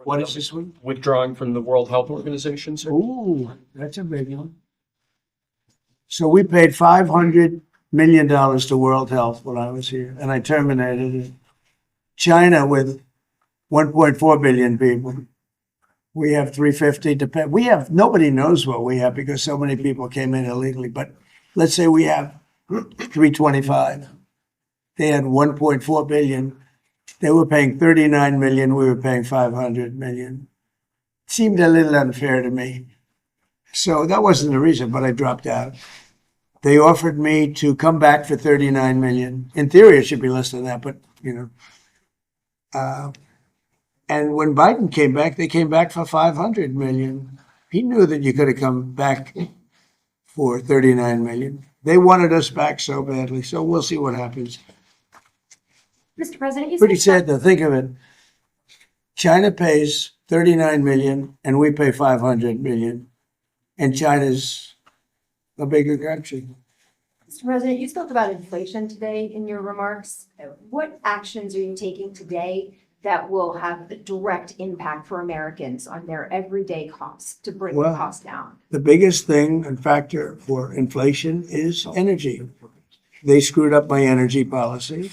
What is this one? Withdrawing from the World Health Organization, sir. Ooh, that's a big one. So we paid $500 million to World Health when I was here, and I terminated it. China with 1.4 billion people. We have 350 to pay. We have, nobody knows what we have because so many people came in illegally, but let's say we have 325. They had 1.4 billion. They were paying 39 million. We were paying 500 million. Seemed a little unfair to me. So that wasn't the reason, but I dropped out. They offered me to come back for 39 million. In theory, it should be less than that, but you know. And when Biden came back, they came back for 500 million. He knew that you could have come back for 39 million. They wanted us back so badly, so we'll see what happens. Mr. President, you Pretty said sad to think of it. China pays 39 million and we pay 500 million. And China's a bigger country. Mr. President, you spoke about inflation today in your remarks. What actions are you taking today that will have a direct impact for Americans on their everyday costs to bring the cost down? The biggest thing and factor for inflation is energy. They screwed up my energy policy.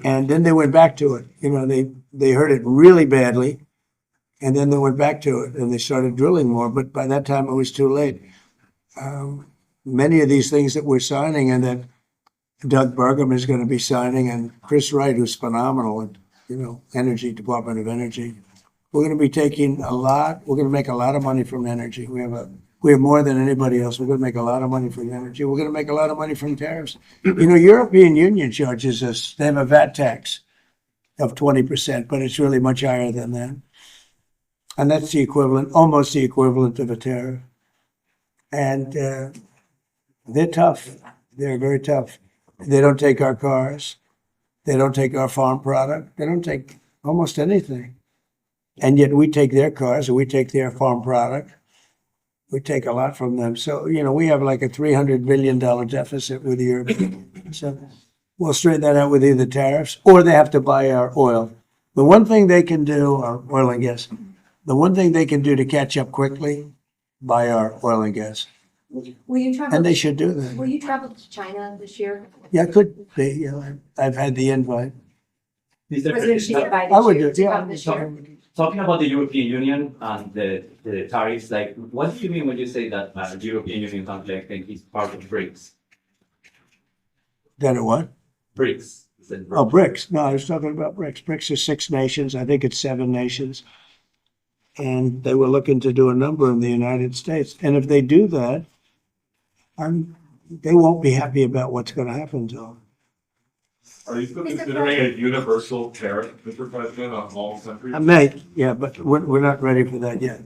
And then they went back to it. You know, they heard it really badly. And then they went back to it and they started drilling more. But by that time, it was too late. Many of these things that we're signing and that Doug Burgum is going to be signing and Chris Wright, who's phenomenal at, you know, Energy, Department of Energy. We're going to be taking a lot. We're going to make a lot of money from energy. We have more than anybody else. We're going to make a lot of money from energy. We're going to make a lot of money from tariffs. You know, European Union charges us, they have a VAT tax of 20%, but it's really much higher than that. And that's the equivalent, almost the equivalent of a tariff. And they're tough. They're very tough. They don't take our cars. They don't take our farm product. They don't take almost anything. And yet we take their cars and we take their farm product. We take a lot from them. So, you know, we have like a $300 billion deficit with Europe. So we'll straighten that out with either tariffs or they have to buy our oil. The one thing they can do, our oil and gas, the one thing they can do to catch up quickly, buy our oil and gas. Will you travel? And they should do that. Will you travel to China this year? Yeah, it could be. You know, I've had the invite. President Xi invited I would do you it. to Yeah, come this year. Talking about the European Union and the tariffs, like, what do you mean when you say that the European Union conflict is part of BRICS? That it what? BRICS. Is it Oh, BRICS. No, I was talking about BRICS. BRICS is 6 nations. I think it's 7 nations. And they were looking to do a number in the United States. And if they do that, they won't be happy about what's going to happen to them. Are you still considering a universal tariff, Mr. President, on all countries? I may, yeah, but we're not ready for that yet.